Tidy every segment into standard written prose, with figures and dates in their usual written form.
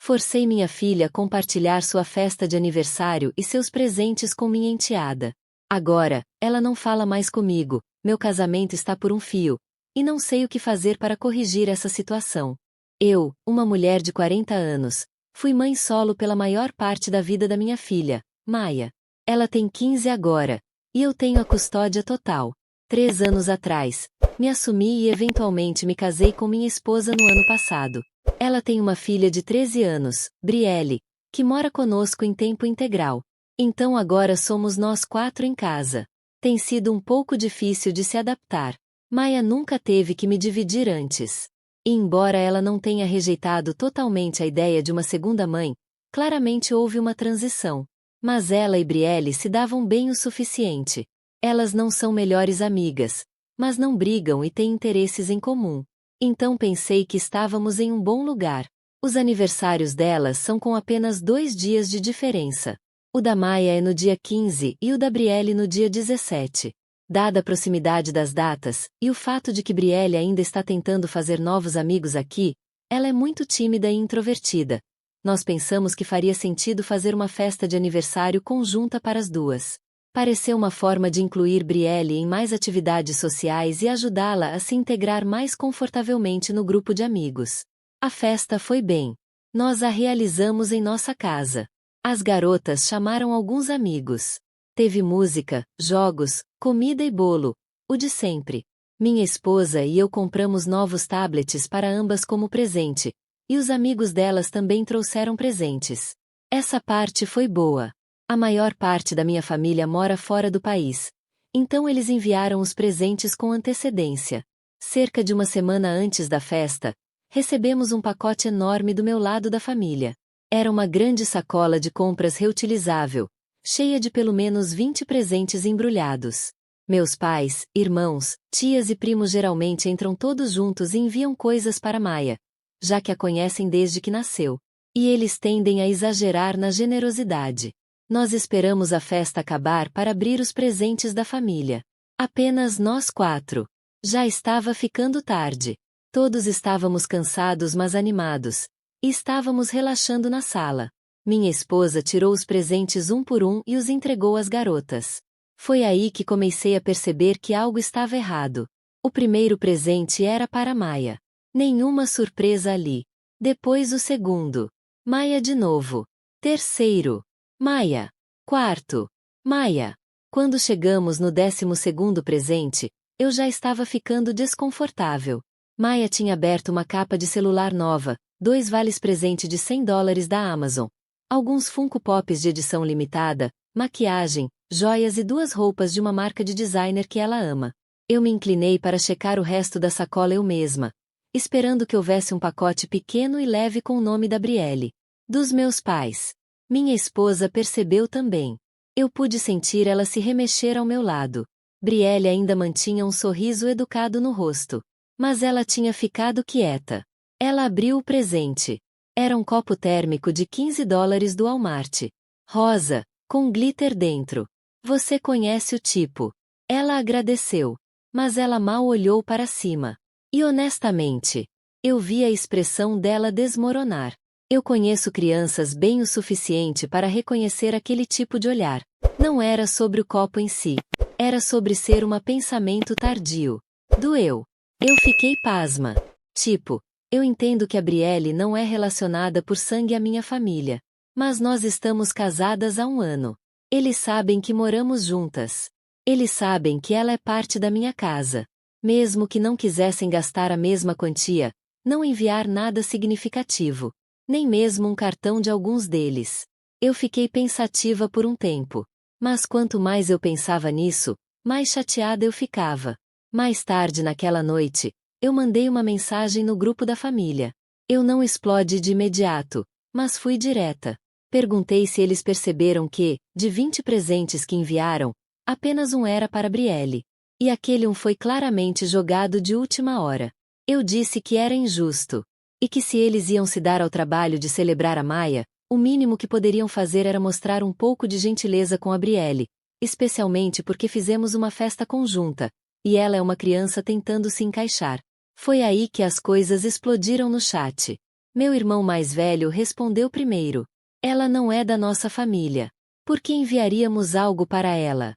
Forcei minha filha a compartilhar sua festa de aniversário e seus presentes com minha enteada. Agora, ela não fala mais comigo, meu casamento está por um fio, e não sei o que fazer para corrigir essa situação. Eu, uma mulher de 40 anos, fui mãe solo pela maior parte da vida da minha filha, Maia. Ela tem 15 agora, e eu tenho a custódia total. 3 anos atrás, me assumi e eventualmente me casei com minha esposa no ano passado. Ela tem uma filha de 13 anos, Brielle, que mora conosco em tempo integral. Então agora somos nós 4 em casa. Tem sido um pouco difícil de se adaptar. Maia nunca teve que me dividir antes. E embora ela não tenha rejeitado totalmente a ideia de uma segunda mãe, claramente houve uma transição. Mas ela e Brielle se davam bem o suficiente. Elas não são melhores amigas, mas não brigam e têm interesses em comum. Então pensei que estávamos em um bom lugar. Os aniversários delas são com apenas 2 dias de diferença. O da Maia é no dia 15 e o da Brielle no dia 17. Dada a proximidade das datas, e o fato de que Brielle ainda está tentando fazer novos amigos aqui, ela é muito tímida e introvertida. Nós pensamos que faria sentido fazer uma festa de aniversário conjunta para as duas. Pareceu uma forma de incluir Brielle em mais atividades sociais e ajudá-la a se integrar mais confortavelmente no grupo de amigos. A festa foi bem. Nós a realizamos em nossa casa. As garotas chamaram alguns amigos. Teve música, jogos, comida e bolo, o de sempre. Minha esposa e eu compramos novos tablets para ambas como presente, e os amigos delas também trouxeram presentes. Essa parte foi boa. A maior parte da minha família mora fora do país, então eles enviaram os presentes com antecedência. Cerca de uma semana antes da festa, recebemos um pacote enorme do meu lado da família. Era uma grande sacola de compras reutilizável, cheia de pelo menos 20 presentes embrulhados. Meus pais, irmãos, tias e primos geralmente entram todos juntos e enviam coisas para Maia, já que a conhecem desde que nasceu. E eles tendem a exagerar na generosidade. Nós esperamos a festa acabar para abrir os presentes da família. Apenas nós 4. Já estava ficando tarde. Todos estávamos cansados mas animados. E estávamos relaxando na sala. Minha esposa tirou os presentes um por um e os entregou às garotas. Foi aí que comecei a perceber que algo estava errado. O primeiro presente era para Maia. Nenhuma surpresa ali. Depois o segundo. Maia de novo. Terceiro. Maia. Quarto. Maia. Quando chegamos no 12º presente, eu já estava ficando desconfortável. Maia tinha aberto uma capa de celular nova, 2 vales-presente de $100 da Amazon, alguns Funko Pops de edição limitada, maquiagem, joias e 2 roupas de uma marca de designer que ela ama. Eu me inclinei para checar o resto da sacola eu mesma, esperando que houvesse um pacote pequeno e leve com o nome da Brielle. Dos meus pais. Minha esposa percebeu também. Eu pude sentir ela se remexer ao meu lado. Brielle ainda mantinha um sorriso educado no rosto. Mas ela tinha ficado quieta. Ela abriu o presente. Era um copo térmico de $15 do Walmart. Rosa, com glitter dentro. Você conhece o tipo. Ela agradeceu. Mas ela mal olhou para cima. E honestamente, eu vi a expressão dela desmoronar. Eu conheço crianças bem o suficiente para reconhecer aquele tipo de olhar. Não era sobre o copo em si. Era sobre ser um pensamento tardio. Doeu. Eu fiquei pasma. Tipo, eu entendo que a Brielle não é relacionada por sangue à minha família. Mas nós estamos casadas há 1 ano. Eles sabem que moramos juntas. Eles sabem que ela é parte da minha casa. Mesmo que não quisessem gastar a mesma quantia, não enviar nada significativo. Nem mesmo um cartão de alguns deles. Eu fiquei pensativa por um tempo. Mas quanto mais eu pensava nisso, mais chateada eu ficava. Mais tarde naquela noite, eu mandei uma mensagem no grupo da família. Eu não explodi de imediato, mas fui direta. Perguntei se eles perceberam que, de 20 presentes que enviaram, apenas um era para Brielle. E aquele um foi claramente jogado de última hora. Eu disse que era injusto. E que se eles iam se dar ao trabalho de celebrar a Maia, o mínimo que poderiam fazer era mostrar um pouco de gentileza com a Brielle, especialmente porque fizemos uma festa conjunta, e ela é uma criança tentando se encaixar. Foi aí que as coisas explodiram no chat. Meu irmão mais velho respondeu primeiro. Ela não é da nossa família. Por que enviaríamos algo para ela?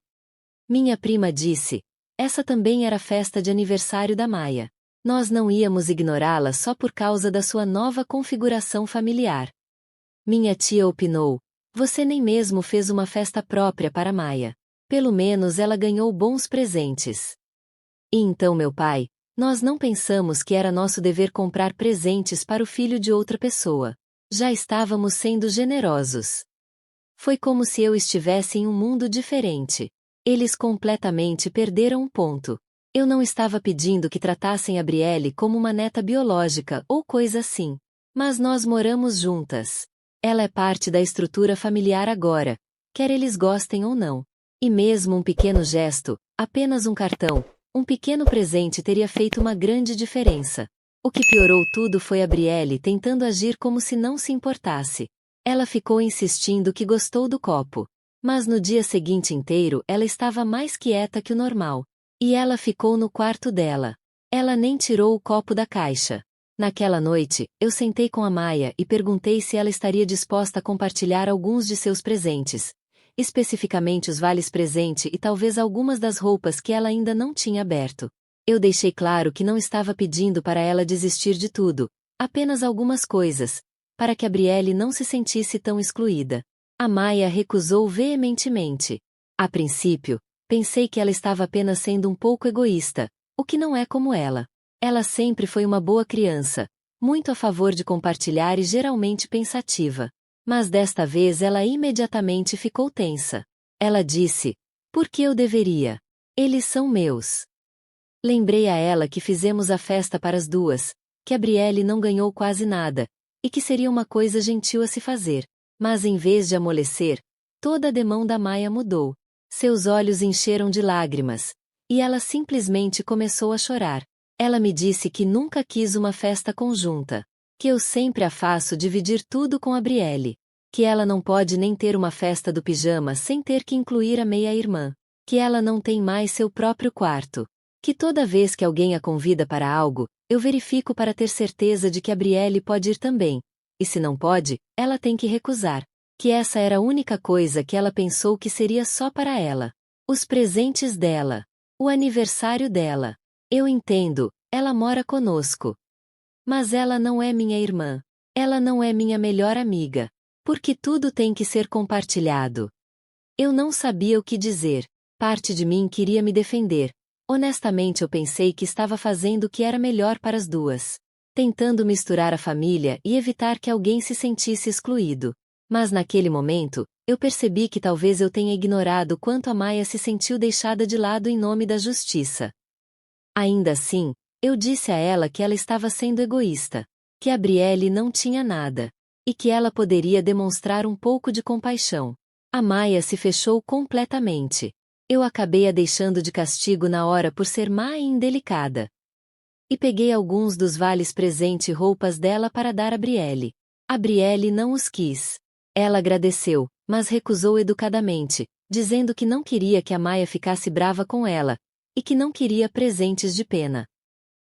Minha prima disse. Essa também era a festa de aniversário da Maia. Nós não íamos ignorá-la só por causa da sua nova configuração familiar. Minha tia opinou. Você nem mesmo fez uma festa própria para Maia. Pelo menos ela ganhou bons presentes. E então meu pai, nós não pensamos que era nosso dever comprar presentes para o filho de outra pessoa. Já estávamos sendo generosos. Foi como se eu estivesse em um mundo diferente. Eles completamente perderam um ponto. Eu não estava pedindo que tratassem a Brielle como uma neta biológica ou coisa assim. Mas nós moramos juntas. Ela é parte da estrutura familiar agora, quer eles gostem ou não. E mesmo um pequeno gesto, apenas um cartão, um pequeno presente teria feito uma grande diferença. O que piorou tudo foi a Brielle tentando agir como se não se importasse. Ela ficou insistindo que gostou do copo. Mas no dia seguinte inteiro ela estava mais quieta que o normal. E ela ficou no quarto dela. Ela nem tirou o copo da caixa. Naquela noite, eu sentei com a Maia e perguntei se ela estaria disposta a compartilhar alguns de seus presentes. Especificamente os vales-presente e talvez algumas das roupas que ela ainda não tinha aberto. Eu deixei claro que não estava pedindo para ela desistir de tudo, apenas algumas coisas, para que a Brielle não se sentisse tão excluída. A Maia recusou veementemente. A princípio, pensei que ela estava apenas sendo um pouco egoísta, o que não é como ela. Ela sempre foi uma boa criança, muito a favor de compartilhar e geralmente pensativa. Mas desta vez ela imediatamente ficou tensa. Ela disse, por que eu deveria? Eles são meus. Lembrei a ela que fizemos a festa para as duas, que a Brielle não ganhou quase nada, e que seria uma coisa gentil a se fazer. Mas em vez de amolecer, toda a demão da Maia mudou. Seus olhos encheram de lágrimas, e ela simplesmente começou a chorar. Ela me disse que nunca quis uma festa conjunta, que eu sempre a faço dividir tudo com a Brielle, que ela não pode nem ter uma festa do pijama sem ter que incluir a meia-irmã, que ela não tem mais seu próprio quarto, que toda vez que alguém a convida para algo, eu verifico para ter certeza de que a Brielle pode ir também, e se não pode, ela tem que recusar, que essa era a única coisa que ela pensou que seria só para ela. Os presentes dela, o aniversário dela. Eu entendo, ela mora conosco. Mas ela não é minha irmã. Ela não é minha melhor amiga. Porque tudo tem que ser compartilhado. Eu não sabia o que dizer. Parte de mim queria me defender. Honestamente eu pensei que estava fazendo o que era melhor para as duas. Tentando misturar a família e evitar que alguém se sentisse excluído. Mas naquele momento, eu percebi que talvez eu tenha ignorado quanto a Maia se sentiu deixada de lado em nome da justiça. Ainda assim, eu disse a ela que ela estava sendo egoísta, que a Brielle não tinha nada, e que ela poderia demonstrar um pouco de compaixão. A Maia se fechou completamente. Eu acabei a deixando de castigo na hora por ser má e indelicada. E peguei alguns dos vales presente e roupas dela para dar a Brielle. A Brielle não os quis. Ela agradeceu, mas recusou educadamente, dizendo que não queria que a Maia ficasse brava com ela, e que não queria presentes de pena.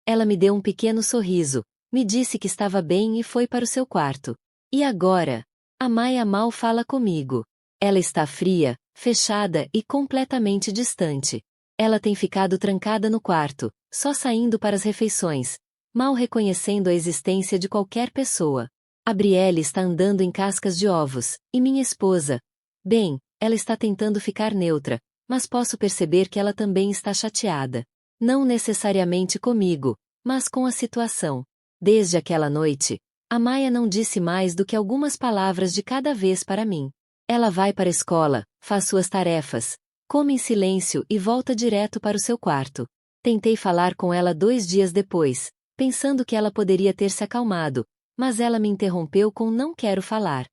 Ela me deu um pequeno sorriso, me disse que estava bem e foi para o seu quarto. E agora? A Maia mal fala comigo. Ela está fria, fechada e completamente distante. Ela tem ficado trancada no quarto, só saindo para as refeições, mal reconhecendo a existência de qualquer pessoa. A Brielle está andando em cascas de ovos, e minha esposa. Bem, ela está tentando ficar neutra, mas posso perceber que ela também está chateada. Não necessariamente comigo, mas com a situação. Desde aquela noite, a Maia não disse mais do que algumas palavras de cada vez para mim. Ela vai para a escola, faz suas tarefas, come em silêncio e volta direto para o seu quarto. Tentei falar com ela 2 dias depois, pensando que ela poderia ter se acalmado, mas ela me interrompeu com "não quero falar".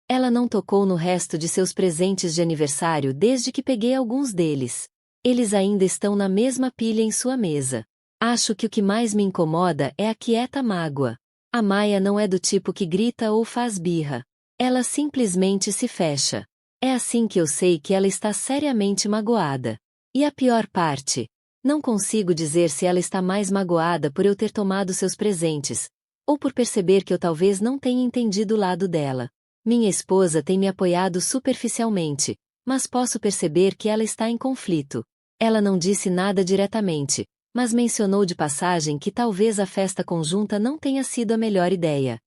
Ela não tocou no resto de seus presentes de aniversário desde que peguei alguns deles. Eles ainda estão na mesma pilha em sua mesa. Acho que o que mais me incomoda é a quieta mágoa. A Maia não é do tipo que grita ou faz birra. Ela simplesmente se fecha. É assim que eu sei que ela está seriamente magoada. E a pior parte? Não consigo dizer se ela está mais magoada por eu ter tomado seus presentes, Ou por perceber que eu talvez não tenha entendido o lado dela. Minha esposa tem me apoiado superficialmente, mas posso perceber que ela está em conflito. Ela não disse nada diretamente, mas mencionou de passagem que talvez a festa conjunta não tenha sido a melhor ideia.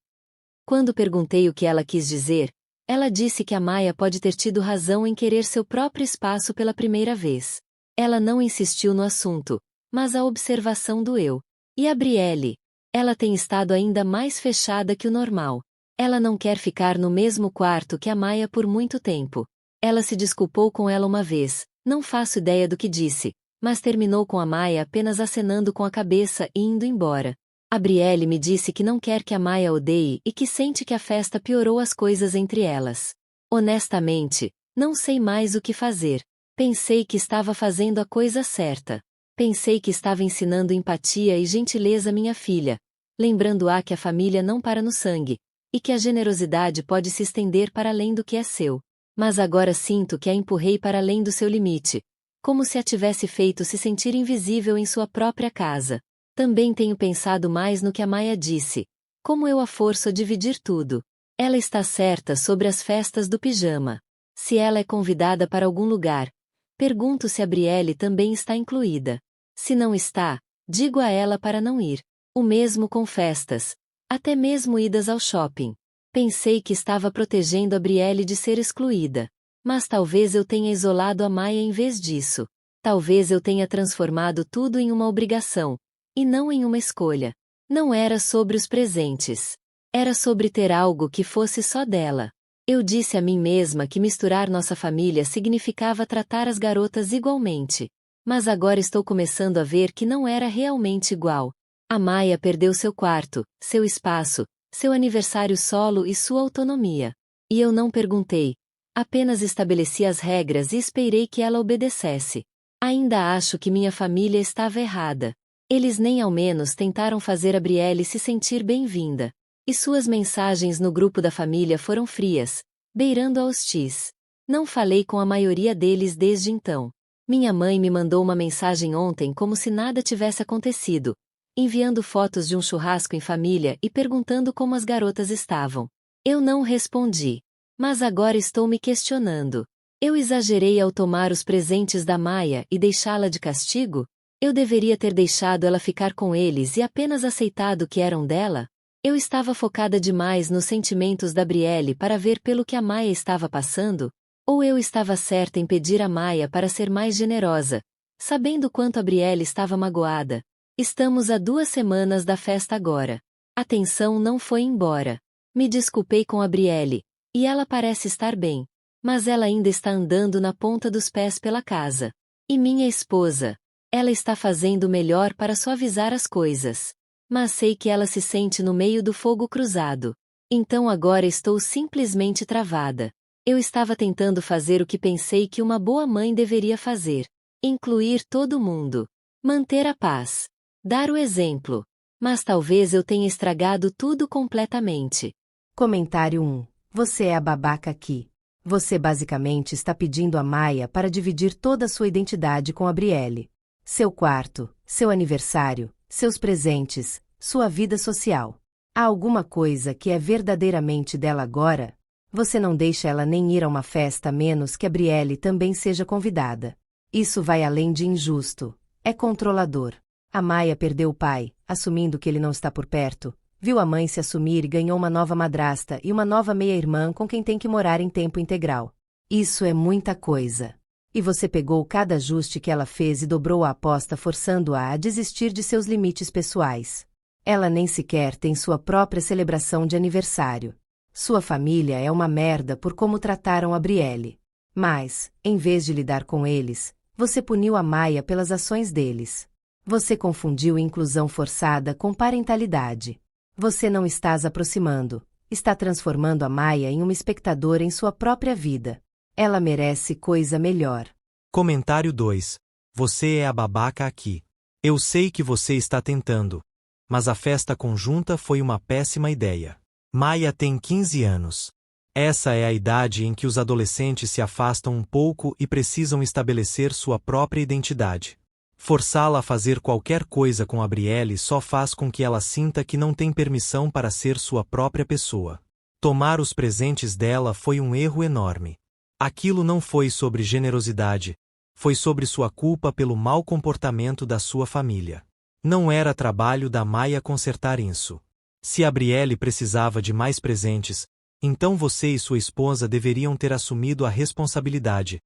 Quando perguntei o que ela quis dizer, ela disse que a Maia pode ter tido razão em querer seu próprio espaço pela primeira vez. Ela não insistiu no assunto, mas a observação doeu. E a Brielle? Ela tem estado ainda mais fechada que o normal. Ela não quer ficar no mesmo quarto que a Maia por muito tempo. Ela se desculpou com ela uma vez, não faço ideia do que disse, mas terminou com a Maia apenas acenando com a cabeça e indo embora. A Brielle me disse que não quer que a Maia odeie e que sente que a festa piorou as coisas entre elas. Honestamente, não sei mais o que fazer. Pensei que estava fazendo a coisa certa. Pensei que estava ensinando empatia e gentileza à minha filha, lembrando-a que a família não para no sangue, e que a generosidade pode se estender para além do que é seu. Mas agora sinto que a empurrei para além do seu limite, como se a tivesse feito se sentir invisível em sua própria casa. Também tenho pensado mais no que a Maia disse, como eu a forço a dividir tudo. Ela está certa sobre as festas do pijama. Se ela é convidada para algum lugar, pergunto se a Brielle também está incluída. Se não está, digo a ela para não ir. O mesmo com festas, até mesmo idas ao shopping. Pensei que estava protegendo a Brielle de ser excluída. Mas talvez eu tenha isolado a Maia em vez disso. Talvez eu tenha transformado tudo em uma obrigação, e não em uma escolha. Não era sobre os presentes. Era sobre ter algo que fosse só dela. Eu disse a mim mesma que misturar nossa família significava tratar as garotas igualmente. Mas agora estou começando a ver que não era realmente igual. A Maia perdeu seu quarto, seu espaço, seu aniversário solo e sua autonomia. E eu não perguntei. Apenas estabeleci as regras e esperei que ela obedecesse. Ainda acho que minha família estava errada. Eles nem ao menos tentaram fazer a Brielle se sentir bem-vinda. E suas mensagens no grupo da família foram frias, beirando a hostis. Não falei com a maioria deles desde então. Minha mãe me mandou uma mensagem ontem como se nada tivesse acontecido, enviando fotos de um churrasco em família e perguntando como as garotas estavam. Eu não respondi. Mas agora estou me questionando. Eu exagerei ao tomar os presentes da Maia e deixá-la de castigo? Eu deveria ter deixado ela ficar com eles e apenas aceitado que eram dela? Eu estava focada demais nos sentimentos da Brielle para ver pelo que a Maia estava passando? Ou eu estava certa em pedir a Maia para ser mais generosa, sabendo quanto a Brielle estava magoada? Estamos a 2 semanas da festa agora. A tensão não foi embora. Me desculpei com a Brielle, e ela parece estar bem. Mas ela ainda está andando na ponta dos pés pela casa. E minha esposa? Ela está fazendo o melhor para suavizar as coisas. Mas sei que ela se sente no meio do fogo cruzado. Então agora estou simplesmente travada. Eu estava tentando fazer o que pensei que uma boa mãe deveria fazer. Incluir todo mundo. Manter a paz. Dar o exemplo. Mas talvez eu tenha estragado tudo completamente. Comentário 1. Você é a babaca aqui. Você basicamente está pedindo a Maia para dividir toda a sua identidade com a Brielle. Seu quarto, seu aniversário, seus presentes, sua vida social. Há alguma coisa que é verdadeiramente dela agora? Você não deixa ela nem ir a uma festa a menos que a Brielle também seja convidada. Isso vai além de injusto. É controlador. A Maia perdeu o pai, assumindo que ele não está por perto. Viu a mãe se assumir e ganhou uma nova madrasta e uma nova meia-irmã com quem tem que morar em tempo integral. Isso é muita coisa. E você pegou cada ajuste que ela fez e dobrou a aposta forçando-a a desistir de seus limites pessoais. Ela nem sequer tem sua própria celebração de aniversário. Sua família é uma merda por como trataram a Brielle. Mas, em vez de lidar com eles, você puniu a Maia pelas ações deles. Você confundiu inclusão forçada com parentalidade. Você não está as aproximando, está transformando a Maia em uma espectadora em sua própria vida. Ela merece coisa melhor. Comentário 2. Você é a babaca aqui. Eu sei que você está tentando. Mas a festa conjunta foi uma péssima ideia. Maia tem 15 anos. Essa é a idade em que os adolescentes se afastam um pouco e precisam estabelecer sua própria identidade. Forçá-la a fazer qualquer coisa com Abrielle só faz com que ela sinta que não tem permissão para ser sua própria pessoa. Tomar os presentes dela foi um erro enorme. Aquilo não foi sobre generosidade, foi sobre sua culpa pelo mau comportamento da sua família. Não era trabalho da Maia consertar isso. Se Abrielle precisava de mais presentes, então você e sua esposa deveriam ter assumido a responsabilidade,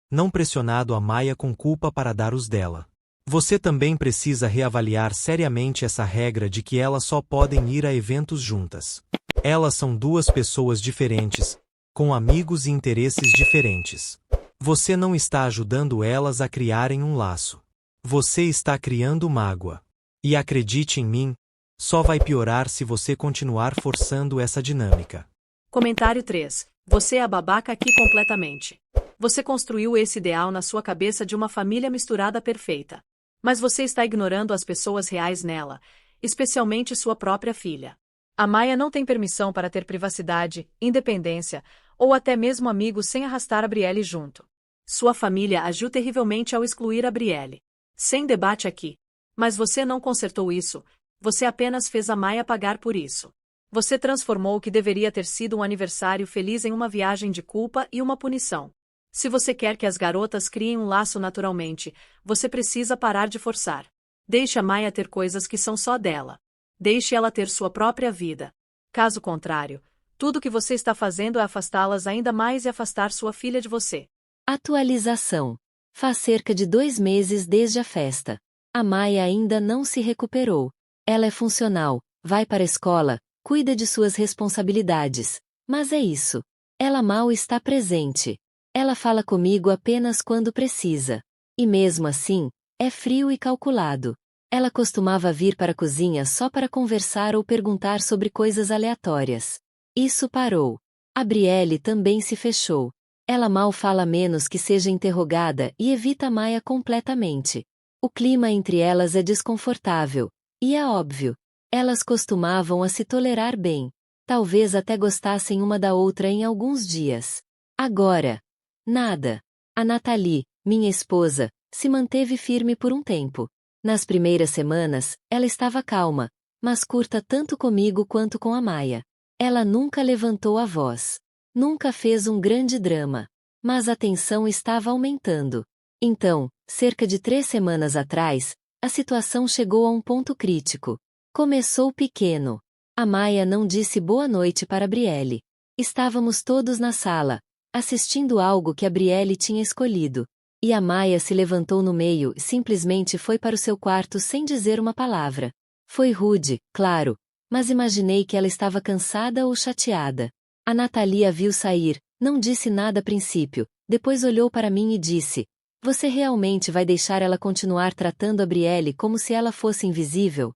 não pressionado a Maia com culpa para dar os dela. Você também precisa reavaliar seriamente essa regra de que elas só podem ir a eventos juntas. Elas são duas pessoas diferentes, com amigos e interesses diferentes. Você não está ajudando elas a criarem um laço. Você está criando mágoa. E acredite em mim, só vai piorar se você continuar forçando essa dinâmica. Comentário 3. Você é a babaca aqui completamente. Você construiu esse ideal na sua cabeça de uma família misturada perfeita. Mas você está ignorando as pessoas reais nela, especialmente sua própria filha. A Maia não tem permissão para ter privacidade, independência, ou até mesmo amigos sem arrastar a Brielle junto. Sua família agiu terrivelmente ao excluir a Brielle. Sem debate aqui. Mas você não consertou isso, você apenas fez a Maia pagar por isso. Você transformou o que deveria ter sido um aniversário feliz em uma viagem de culpa e uma punição. Se você quer que as garotas criem um laço naturalmente, você precisa parar de forçar. Deixe a Maia ter coisas que são só dela. Deixe ela ter sua própria vida. Caso contrário, tudo que você está fazendo é afastá-las ainda mais e afastar sua filha de você. Atualização. Faz cerca de 2 meses desde a festa. A Maia ainda não se recuperou. Ela é funcional, vai para a escola, cuida de suas responsabilidades. Mas é isso. Ela mal está presente. Ela fala comigo apenas quando precisa. E mesmo assim, é frio e calculado. Ela costumava vir para a cozinha só para conversar ou perguntar sobre coisas aleatórias. Isso parou. A Brielle também se fechou. Ela mal fala a menos que seja interrogada e evita Maia completamente. O clima entre elas é desconfortável. E é óbvio. Elas costumavam a se tolerar bem. Talvez até gostassem uma da outra em alguns dias. Agora, nada. A Nathalie, minha esposa, se manteve firme por um tempo. Nas primeiras semanas, ela estava calma, mas curta tanto comigo quanto com a Maia. Ela nunca levantou a voz. Nunca fez um grande drama. Mas a tensão estava aumentando. Então, cerca de 3 semanas atrás, a situação chegou a um ponto crítico. Começou pequeno. A Maia não disse boa noite para a Brielle. Estávamos todos na sala, assistindo algo que a Brielle tinha escolhido. E a Maia se levantou no meio e simplesmente foi para o seu quarto sem dizer uma palavra. Foi rude, claro, mas imaginei que ela estava cansada ou chateada. A Nathalie a viu sair, não disse nada a princípio, depois olhou para mim e disse: "Você realmente vai deixar ela continuar tratando a Brielle como se ela fosse invisível?"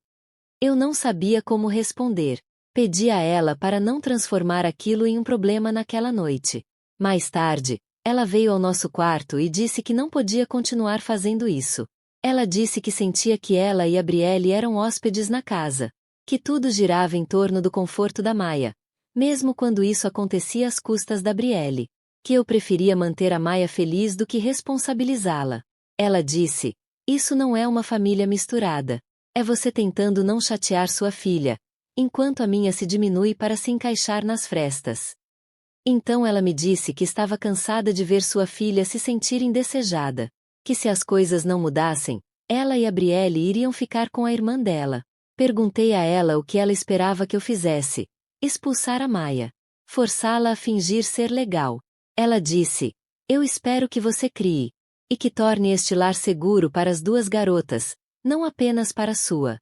Eu não sabia como responder. Pedi a ela para não transformar aquilo em um problema naquela noite. Mais tarde, ela veio ao nosso quarto e disse que não podia continuar fazendo isso. Ela disse que sentia que ela e a Brielle eram hóspedes na casa. Que tudo girava em torno do conforto da Maia. Mesmo quando isso acontecia às custas da Brielle. Que eu preferia manter a Maia feliz do que responsabilizá-la. Ela disse: "Isso não é uma família misturada. É você tentando não chatear sua filha, enquanto a minha se diminui para se encaixar nas frestas." Então ela me disse que estava cansada de ver sua filha se sentir indesejada. Que se as coisas não mudassem, ela e a Brielle iriam ficar com a irmã dela. Perguntei a ela o que ela esperava que eu fizesse. Expulsar a Maia. Forçá-la a fingir ser legal. Ela disse: "Eu espero que você crie. E que torne este lar seguro para as 2 garotas, não apenas para a sua."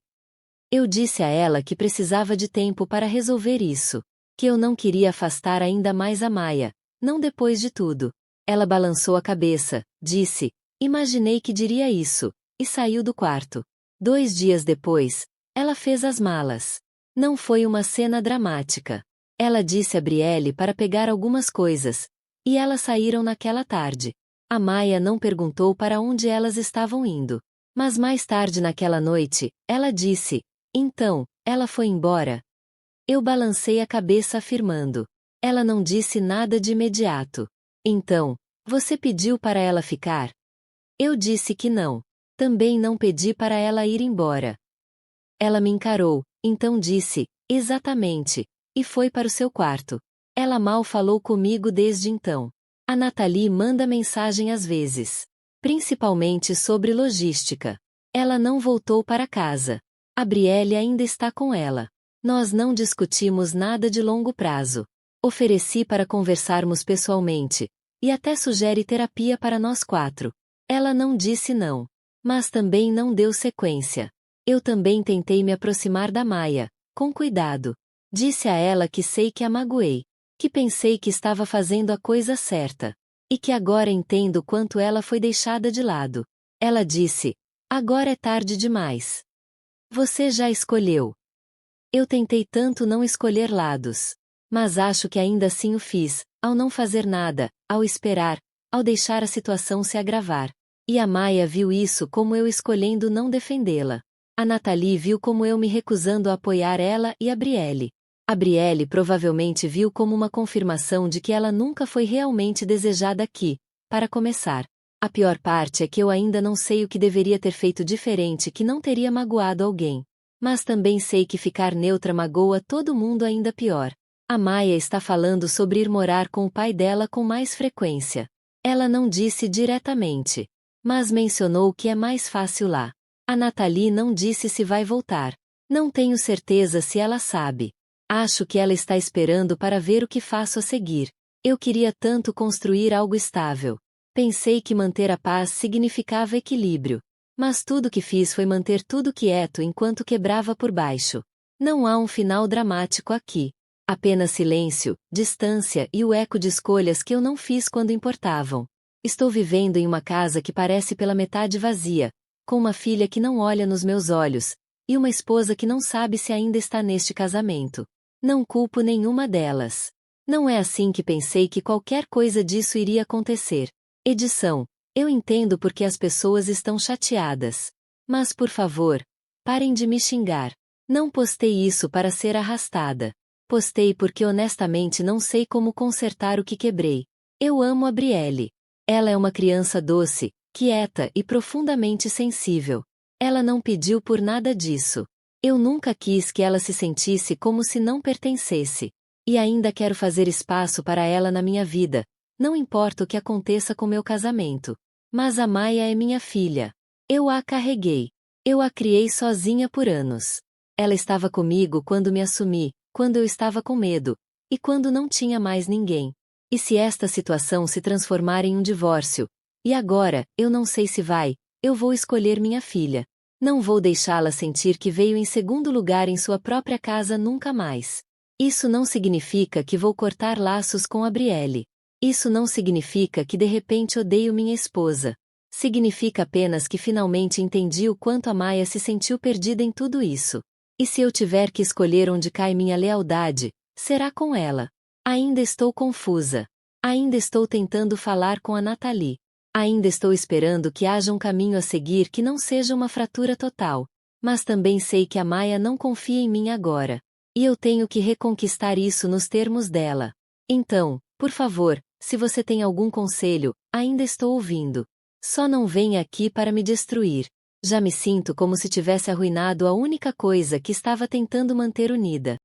Eu disse a ela que precisava de tempo para resolver isso. Que eu não queria afastar ainda mais a Maia, não depois de tudo. Ela balançou a cabeça, disse: "Imaginei que diria isso", e saiu do quarto. 2 dias depois, ela fez as malas. Não foi uma cena dramática. Ela disse a Brielle para pegar algumas coisas, e elas saíram naquela tarde. A Maia não perguntou para onde elas estavam indo. Mas mais tarde naquela noite, ela disse: "Então, ela foi embora?" Eu balancei a cabeça afirmando. Ela não disse nada de imediato. "Então, você pediu para ela ficar?" Eu disse que não. Também não pedi para ela ir embora. Ela me encarou, então disse, exatamente, e foi para o seu quarto. Ela mal falou comigo desde então. A Nathalie manda mensagem às vezes. Principalmente sobre logística. Ela não voltou para casa. A Brielle ainda está com ela. Nós não discutimos nada de longo prazo. Ofereci para conversarmos pessoalmente, e até sugere terapia para nós 4. Ela não disse não. Mas também não deu sequência. Eu também tentei me aproximar da Maia, com cuidado. Disse a ela que sei que a magoei, que pensei que estava fazendo a coisa certa, e que agora entendo quanto ela foi deixada de lado. Ela disse, agora é tarde demais. Você já escolheu. Eu tentei tanto não escolher lados. Mas acho que ainda assim o fiz, ao não fazer nada, ao esperar, ao deixar a situação se agravar. E a Maia viu isso como eu escolhendo não defendê-la. A Nathalie viu como eu me recusando a apoiar ela e a Brielle. A Brielle provavelmente viu como uma confirmação de que ela nunca foi realmente desejada aqui, para começar. A pior parte é que eu ainda não sei o que deveria ter feito diferente que não teria magoado alguém. Mas também sei que ficar neutra magoa todo mundo ainda pior. A Maia está falando sobre ir morar com o pai dela com mais frequência. Ela não disse diretamente, mas mencionou que é mais fácil lá. A Nathalie não disse se vai voltar. Não tenho certeza se ela sabe. Acho que ela está esperando para ver o que faço a seguir. Eu queria tanto construir algo estável. Pensei que manter a paz significava equilíbrio. Mas tudo que fiz foi manter tudo quieto enquanto quebrava por baixo. Não há um final dramático aqui. Apenas silêncio, distância e o eco de escolhas que eu não fiz quando importavam. Estou vivendo em uma casa que parece pela metade vazia, com uma filha que não olha nos meus olhos, e uma esposa que não sabe se ainda está neste casamento. Não culpo nenhuma delas. Não é assim que pensei que qualquer coisa disso iria acontecer. Edição. Eu entendo porque as pessoas estão chateadas. Mas por favor, parem de me xingar. Não postei isso para ser arrastada. Postei porque honestamente não sei como consertar o que quebrei. Eu amo a Brielle. Ela é uma criança doce, quieta e profundamente sensível. Ela não pediu por nada disso. Eu nunca quis que ela se sentisse como se não pertencesse. E ainda quero fazer espaço para ela na minha vida, não importa o que aconteça com meu casamento. Mas a Maia é minha filha. Eu a carreguei. Eu a criei sozinha por anos. Ela estava comigo quando me assumi, quando eu estava com medo, e quando não tinha mais ninguém. E se esta situação se transformar em um divórcio, e agora, eu não sei se vai, eu vou escolher minha filha. Não vou deixá-la sentir que veio em segundo lugar em sua própria casa nunca mais. Isso não significa que vou cortar laços com a Brielle. Isso não significa que de repente odeio minha esposa. Significa apenas que finalmente entendi o quanto a Maia se sentiu perdida em tudo isso. E se eu tiver que escolher onde cai minha lealdade, será com ela. Ainda estou confusa. Ainda estou tentando falar com a Nathalie. Ainda estou esperando que haja um caminho a seguir que não seja uma fratura total. Mas também sei que a Maia não confia em mim agora. E eu tenho que reconquistar isso nos termos dela. Então, por favor, se você tem algum conselho, ainda estou ouvindo. Só não venha aqui para me destruir. Já me sinto como se tivesse arruinado a única coisa que estava tentando manter unida.